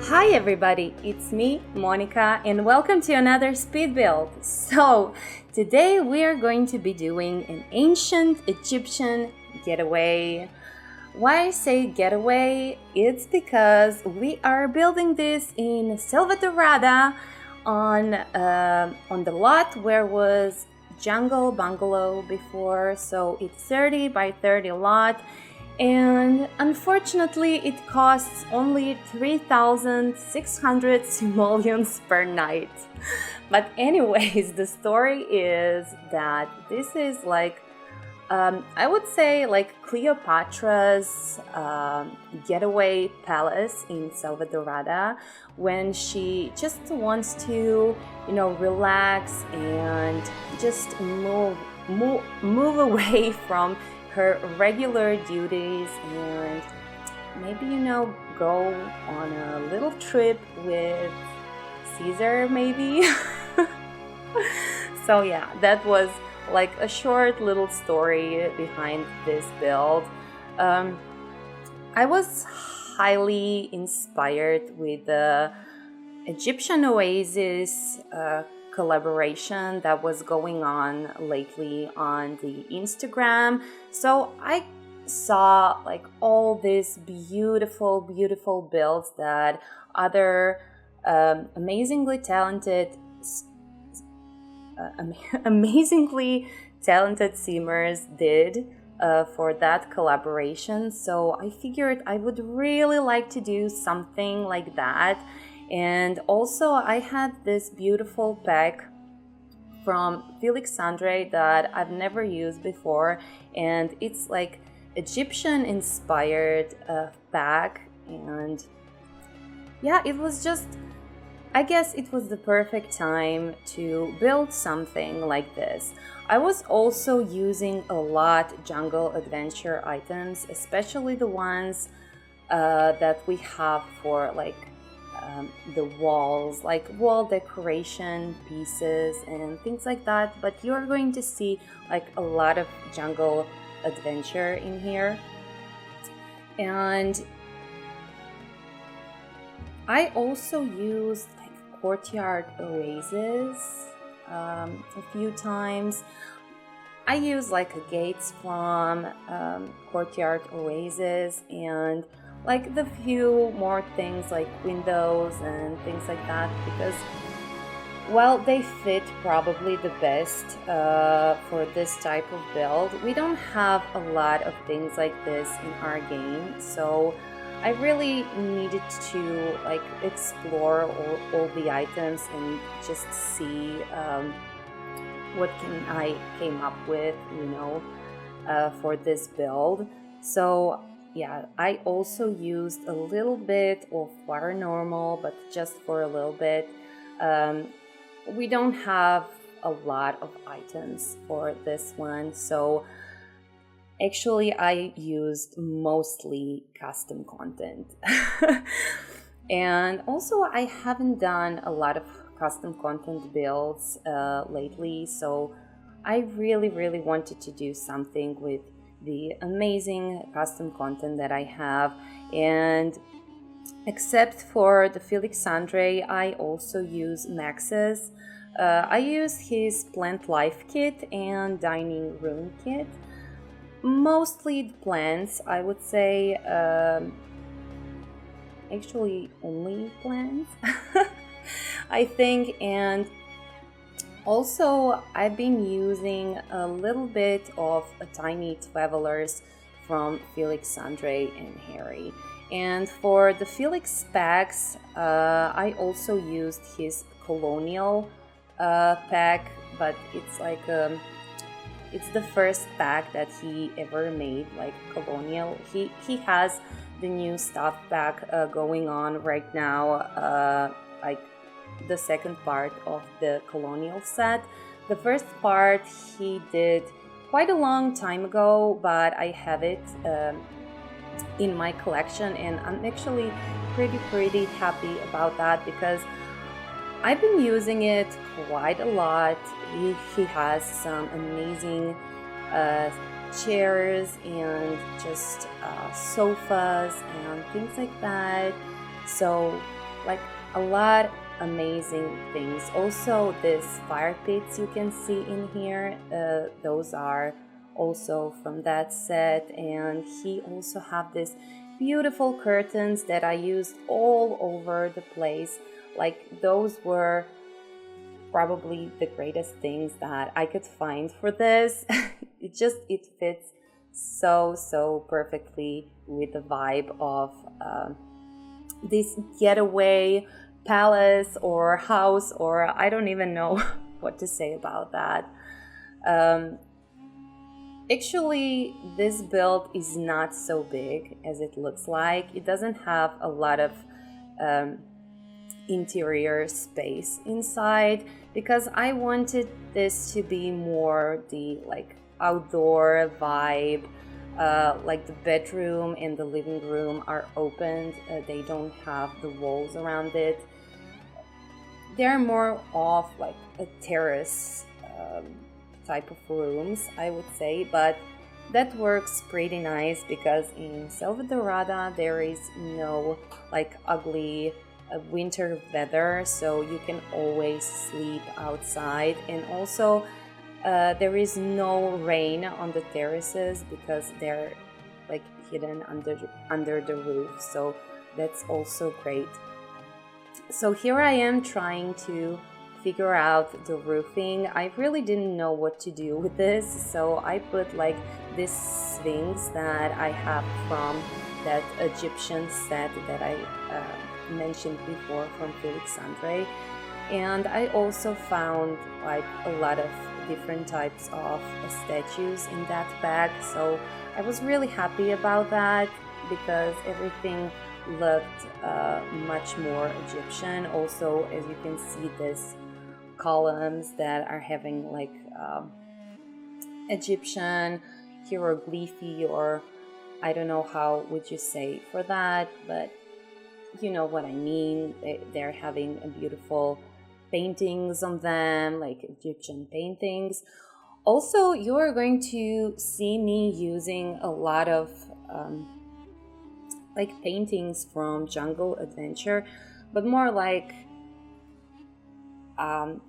Hi everybody, it's me, Monica, and welcome to another speed build. So, today we are going to be doing an ancient Egyptian getaway. Why I say getaway? It's because we are building this in Selvadorada on the lot where was jungle bungalow before, so it's 30 by 30 lot. And unfortunately, it costs only 3,600 simoleons per night. But anyways, the story is that this is like, I would say like Cleopatra's getaway palace in Selvadorada when she just wants to, relax and just move away from her regular duties and maybe go on a little trip with Caesar maybe. So yeah, that was like a short little story behind this build. I was highly inspired with the Egyptian oasis collaboration that was going on lately on the Instagram. So I saw like all these beautiful builds that other amazingly talented simmers did for that collaboration. So I figured I would really like to do something like that. And also I had this beautiful pack from Felixandre that I've never used before, and it's like Egyptian inspired pack. And yeah, it was just, I guess it was the perfect time to build something like this. I was also using a lot jungle adventure items, especially the ones that we have for like the walls, like wall decoration pieces and things like that. But you're going to see like a lot of jungle adventure in here. And I also used like Courtyard oasis a few times. I use like a gates from Courtyard oasis and like the few more things like windows and things like that, because while they fit probably the best for this type of build, we don't have a lot of things like this in our game. So I really needed to like explore all the items and just see what I came up with, for this build. So yeah, I also used a little bit of Paranormal, but just for a little bit. We don't have a lot of items for this one, so actually I used mostly custom content. And also I haven't done a lot of custom content builds lately, so I really wanted to do something with the amazing custom content that I have. And except for the Felixandre, I also use Max's. I use his plant life kit and dining room kit. Mostly the plants, I would say. Actually, only plants, I think. And also, I've been using a little bit of tiny travelers from Felixandre and Harry. And for the Felix packs, I also used his colonial pack, but it's like it's the first pack that he ever made, like colonial. He has the new stuff pack going on right now, like the second part of the colonial set. The first part he did quite a long time ago, but I have it in my collection, and I'm actually pretty happy about that because I've been using it quite a lot. He has some amazing chairs and just sofas and things like that. So like a lot amazing things. Also, these fire pits you can see in here, those are also from that set. And he also have this beautiful curtains that I used all over the place. Like, those were probably the greatest things that I could find for this. It fits so perfectly with the vibe of this getaway palace or house, or I don't even know what to say about that. Actually, this build is not so big as it looks like. It doesn't have a lot of interior space inside, because I wanted this to be more the like outdoor vibe. Like the bedroom and the living room are opened, they don't have the walls around it. They're more of like a terrace type of rooms, I would say, but that works pretty nice because in Selvadorada there is no like ugly winter weather, so you can always sleep outside. And also there is no rain on the terraces because they're like hidden under the roof, so that's also great. So here I am trying to figure out the roofing. I really didn't know what to do with this, so I put like this sphinx that I have from that Egyptian set that I mentioned before from Alexandre. And I also found like a lot of different types of statues in that bag, so I was really happy about that because everything looked much more Egyptian. Also, as you can see, this columns that are having like Egyptian hieroglyphy, or I don't know how would you say for that, but you know what I mean. They're having a beautiful paintings on them, like Egyptian paintings. Also, you are going to see me using a lot of like paintings from Jungle Adventure, but more like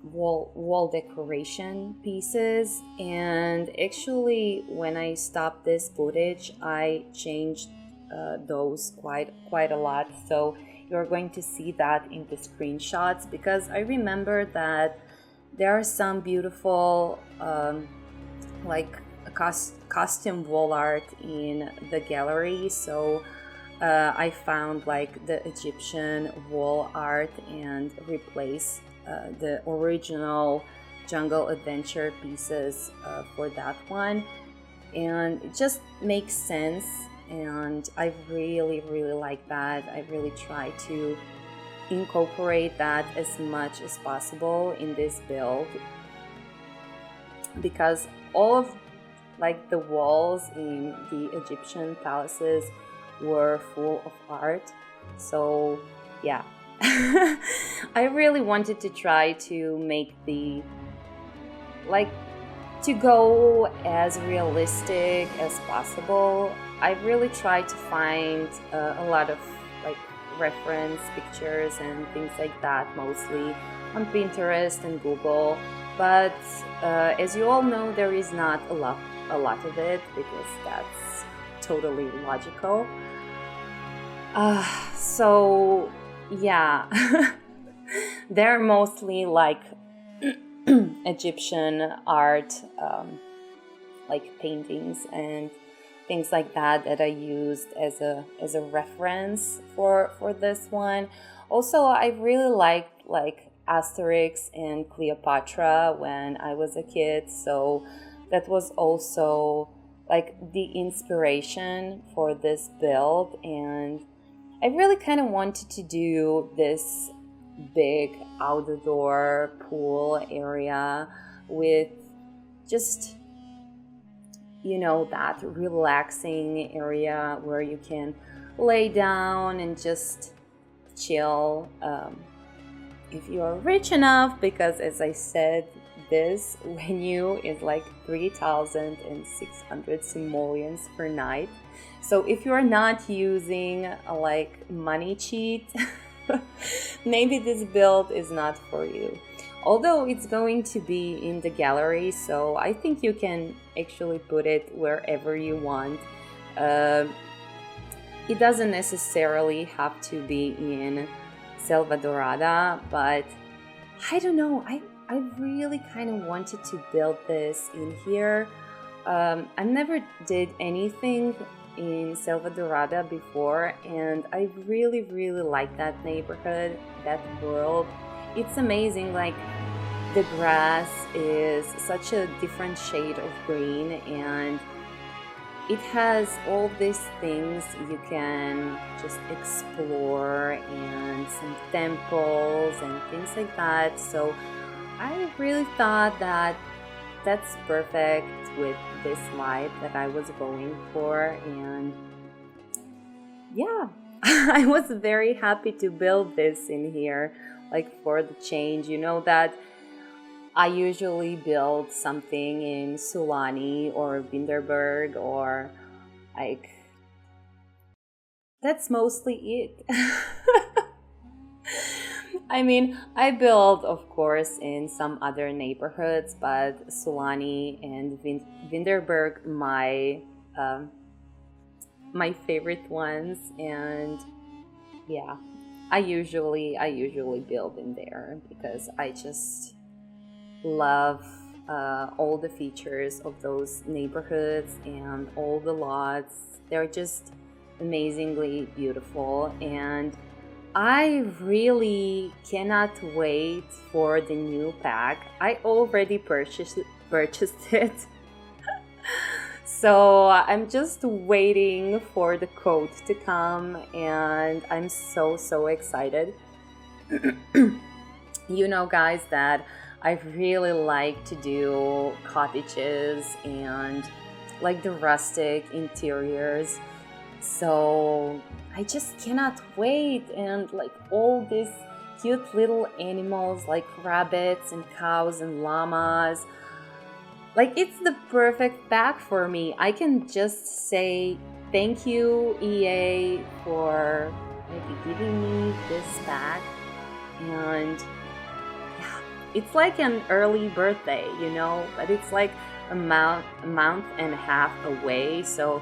wall decoration pieces. And actually, when I stopped this footage, I changed those quite a lot, so you're going to see that in the screenshots, because I remember that there are some beautiful like costume wall art in the gallery. So I found like the Egyptian wall art and replaced the original Jungle Adventure pieces for that one, and it just makes sense. And I really like that. I really try to incorporate that as much as possible in this build, because all of like the walls in the Egyptian palaces were full of art. So yeah, I really wanted to try to make the like to go as realistic as possible. I really tried to find a lot of like reference pictures and things like that, mostly on Pinterest and Google. But as you all know, there is not a lot of it, because that's totally logical. So yeah, they're mostly like Egyptian art, like paintings and things like that I used as a reference for this one. Also, I really liked like Asterix and Cleopatra when I was a kid, so that was also like the inspiration for this build. And I really kind of wanted to do this big outdoor pool area with just, you know, that relaxing area where you can lay down and just chill if you are rich enough, because as I said, this venue is like 3,600 simoleons per night. So if you are not using like money cheat maybe this build is not for you. Although it's going to be in the gallery, so I think you can actually put it wherever you want. It doesn't necessarily have to be in Selvadorada, but I don't know, I really kind of wanted to build this in here. I never did anything in Selvadorada before, and I really like that neighborhood, that world. It's amazing, like the grass is such a different shade of green, and it has all these things you can just explore, and some temples and things like that. So I really thought that that's perfect with this vibe that I was going for, and yeah, I was very happy to build this in here, like for the change. You know that I usually build something in Sulani or Winterberg, or like that's mostly it. I mean, I build, of course, in some other neighborhoods, but Sulani and Winterberg, my favorite ones, and yeah, I usually build in there because I just love all the features of those neighborhoods and all the lots. They're just amazingly beautiful, and I really cannot wait for the new pack. I already purchased it. So I'm just waiting for the code to come, and I'm so excited. You know, guys, that I really like to do cottages and like the rustic interiors. So I just cannot wait, and like all these cute little animals like rabbits and cows and llamas. Like it's the perfect pack for me. I can just say thank you, EA, for maybe giving me this pack. And yeah, it's like an early birthday, you know, but it's like a month and a half away. So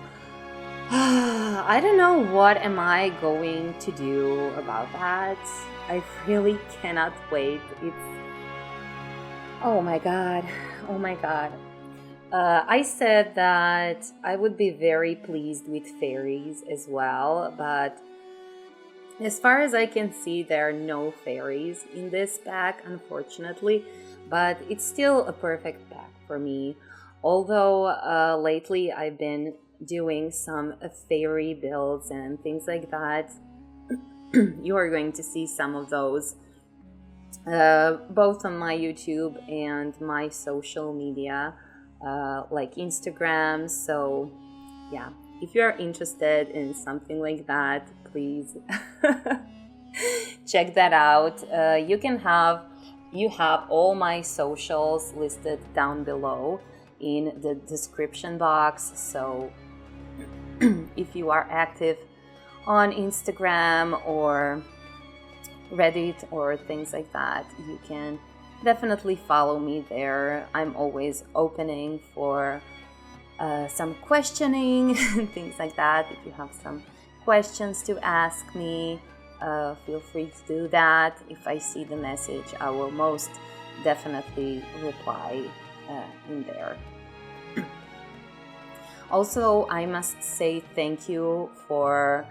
I don't know what am I going to do about that. I really cannot wait. It's oh my god. I said that I would be very pleased with fairies as well, but as far as I can see, there are no fairies in this pack, unfortunately, but it's still a perfect pack for me. Although lately I've been doing some fairy builds and things like that. You are going to see some of those both on my YouTube and my social media, like Instagram. So yeah, if you are interested in something like that, please check that out. You have all my socials listed down below in the description box. So if you are active on Instagram or Reddit or things like that, you can definitely follow me there. I'm always opening for some questioning and things like that. If you have some questions to ask me, feel free to do that. If I see the message, I will most definitely reply in there. Also, I must say thank you for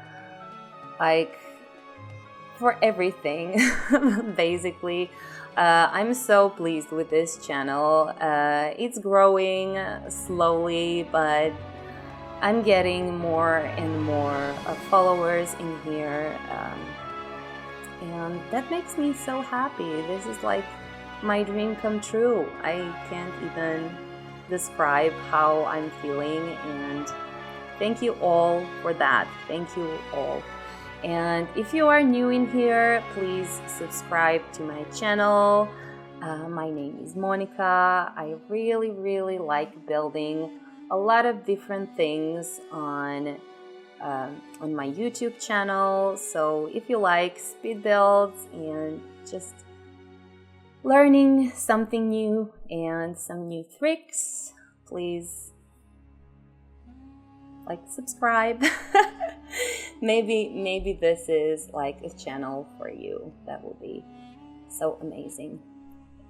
everything. Basically, I'm so pleased with this channel. It's growing slowly, but I'm getting more and more followers in here, and that makes me so happy. This is like my dream come true. I can't even describe how I'm feeling, and thank you all for that. Thank you all. And if you are new in here, please subscribe to my channel. My name is Monica. I really like building a lot of different things on on my YouTube channel. So if you like speed builds and just learning something new and some new tricks, please like, subscribe. maybe this is like a channel for you. That would be so amazing.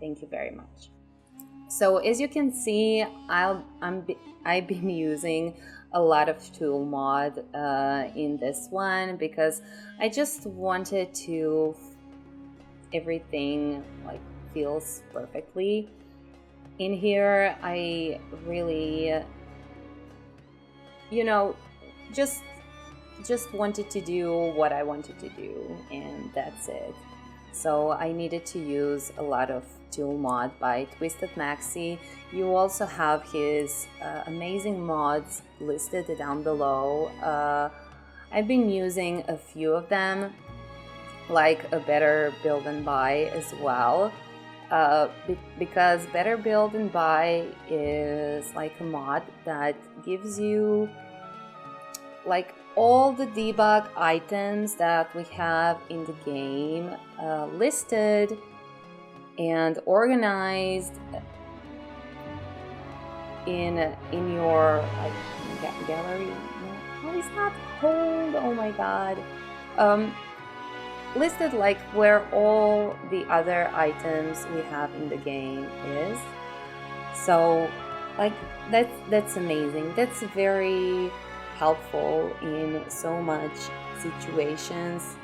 Thank you very much. So as you can see, I've been using a lot of tool mod in this one because I just wanted to everything like feels perfectly. In here I really just wanted to do what I wanted to do, and that's it. So I needed to use a lot of tool mod by Twisted Maxi. You also have his amazing mods listed down below. I've been using a few of them, like a Better Build and Buy as well, because Better Build and Buy is like a mod that gives you like all the debug items that we have in the game listed and organized in your like gallery. How is that called? Oh my god. Listed like where all the other items we have in the game is. So like that's amazing. That's very helpful in so much situations.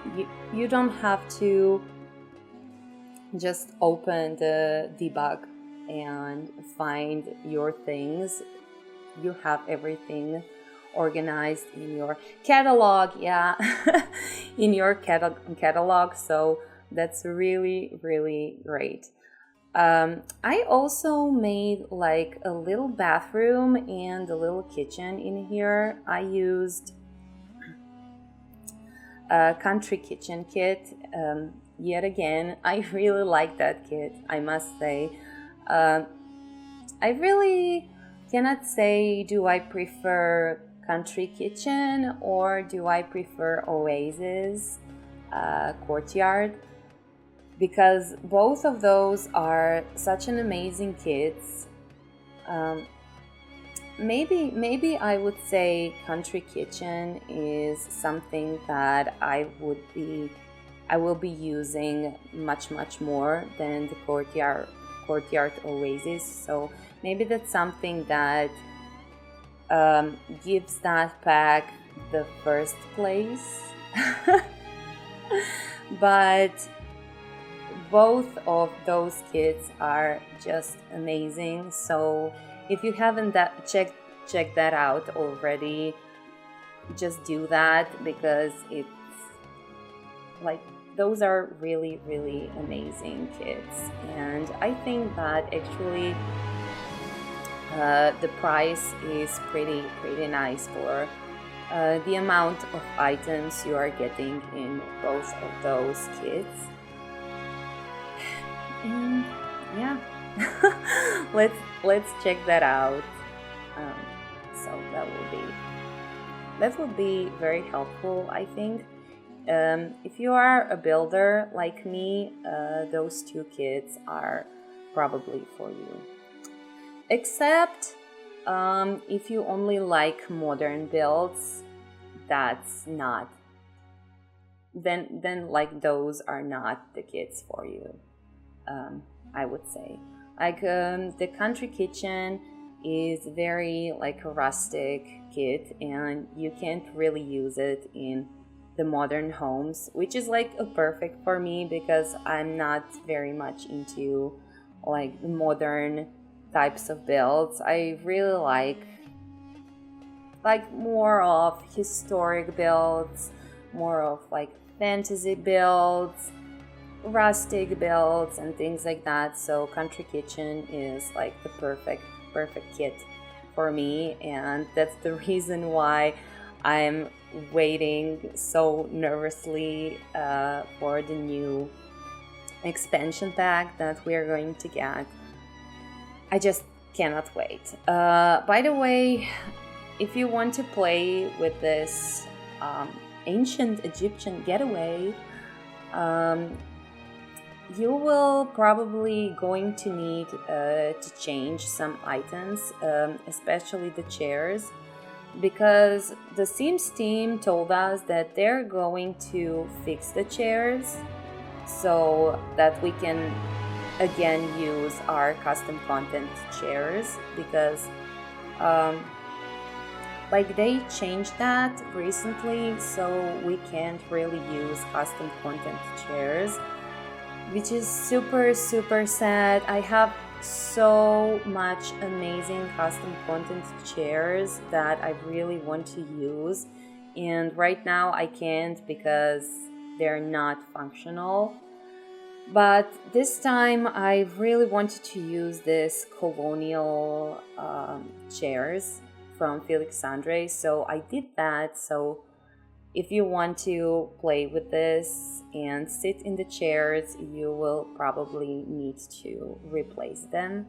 You don't have to just open the debug and find your things. You have everything organized in your catalog, in your catalog, so that's really great. I also made like a little bathroom and a little kitchen in here. I used a country kitchen kit. Yet again, I really like that kit, I must say. I really cannot say do I prefer country kitchen or do I prefer oasis, Courtyard, because both of those are such an amazing kits. Maybe I would say country kitchen is something that I will be using much more than the Courtyard oasis. So maybe that's something that gives that pack the first place. But both of those kits are just amazing. So if you haven't checked that out already, just do that, because it's like those are really amazing kits. And I think that actually the price is pretty nice for the amount of items you are getting in both of those kits. And yeah, let's check that out. So that would be very helpful, I think. If you are a builder like me, those two kits are probably for you. Except if you only like modern builds, that's not. Then like those are not the kits for you. I would say, like the country kitchen is very like a rustic kit, and you can't really use it in the modern homes, which is like a perfect for me because I'm not very much into like modern types of builds. I really like more of historic builds, more of like fantasy builds, rustic builds and things like that. So country kitchen is like the perfect kit for me, and that's the reason why I'm waiting so nervously for the new expansion pack that we are going to get. I just cannot wait. By the way, if you want to play with this ancient Egyptian getaway, you will probably going to need to change some items, especially the chairs, because the Sims team told us that they're going to fix the chairs so that we can again use our custom content chairs, because like they changed that recently, so we can't really use custom content chairs, which is super sad. I have so much amazing custom content chairs that I really want to use, and right now I can't because they're not functional. But this time I really wanted to use this colonial chairs from Felixandre, so I did that. So if you want to play with this and sit in the chairs, you will probably need to replace them,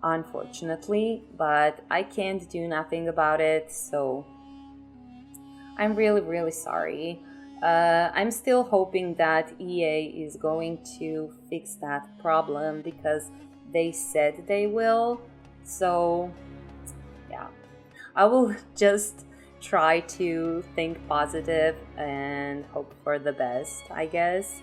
unfortunately, but I can't do nothing about it, so I'm really sorry. I'm still hoping that EA is going to fix that problem because they said they will. So yeah, I will just try to think positive and hope for the best, I guess.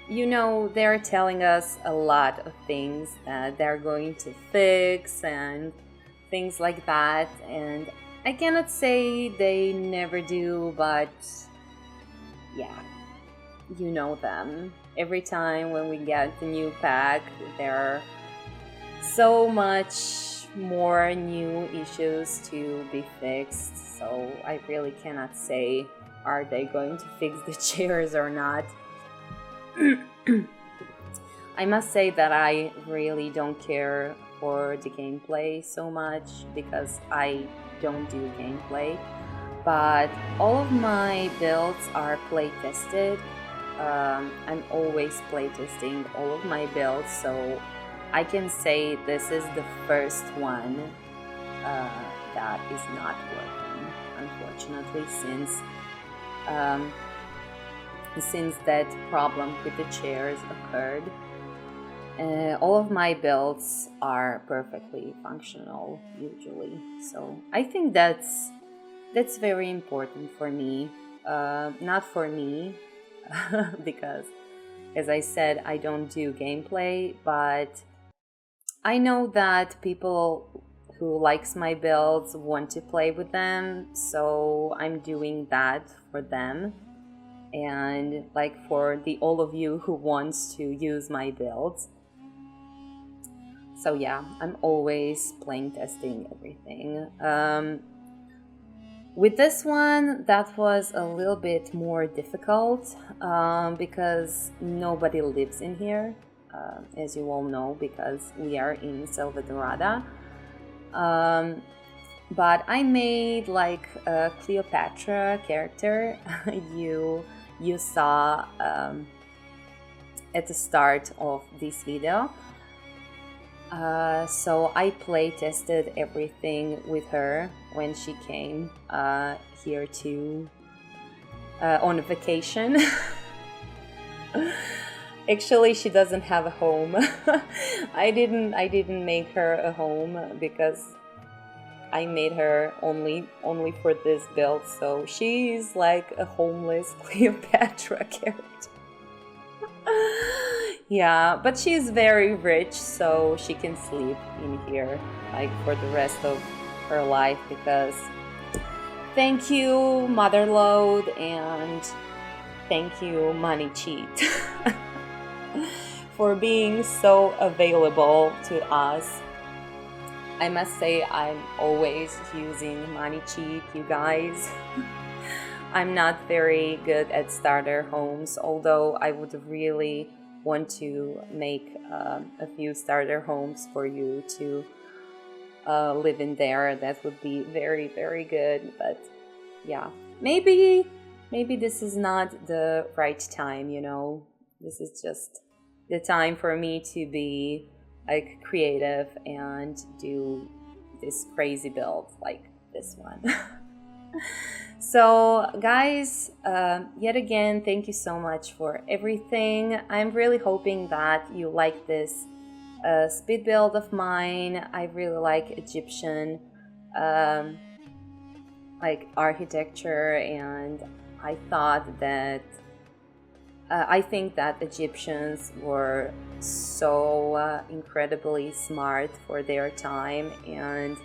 You know, they're telling us a lot of things that they're going to fix and things like that, and I cannot say they never do, but yeah, you know them. Every time when we get the new pack, there are so much more new issues to be fixed, so I really cannot say are they going to fix the chairs or not. I must say that I really don't care for the gameplay so much because I don't do gameplay, but all of my builds are play tested. I'm always play testing all of my builds, so I can say this is the first one that is not working, unfortunately, since that problem with the chairs occurred. All of my builds are perfectly functional usually, so I think that's very important for me. Not for me, because as I said, I don't do gameplay, but I know that people who likes my builds want to play with them, so I'm doing that for them, and like for all of you who wants to use my builds. So yeah, I'm always playing testing everything. With this one, that was a little bit more difficult because nobody lives in here, as you all know, because we are in Selvadorada. But I made like a Cleopatra character you saw at the start of this video. So I play tested everything with her when she came here to on vacation. Actually, she doesn't have a home. I didn't make her a home because I made her only for this build. So she's like a homeless Cleopatra character. Yeah, but she's very rich, so she can sleep in here like for the rest of her life, because thank you Motherload and thank you Money Cheat for being so available to us. I must say I'm always using Money Cheat, you guys. I'm not very good at starter homes, although I would really want to make a few starter homes for you to live in there. That would be very good, but yeah, maybe this is not the right time, you know. This is just the time for me to be like creative and do this crazy build like this one. So guys, yet again, thank you so much for everything. I'm really hoping that you like this speed build of mine. I really like Egyptian like architecture, and I thought that I think that Egyptians were so incredibly smart for their time, and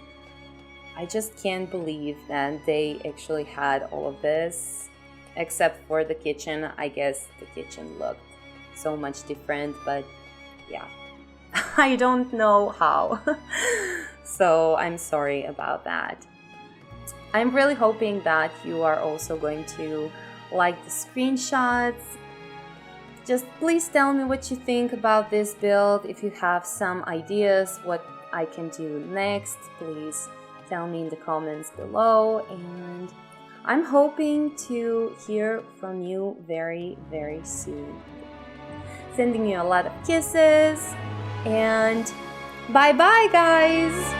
I just can't believe that they actually had all of this, except for the kitchen. I guess the kitchen looked so much different, but yeah, I don't know how. So I'm sorry about that. I'm really hoping that you are also going to like the screenshots. Just please tell me what you think about this build. If you have some ideas what I can do next, please tell me in the comments below, and I'm hoping to hear from you very, very soon. Sending you a lot of kisses, and bye bye guys!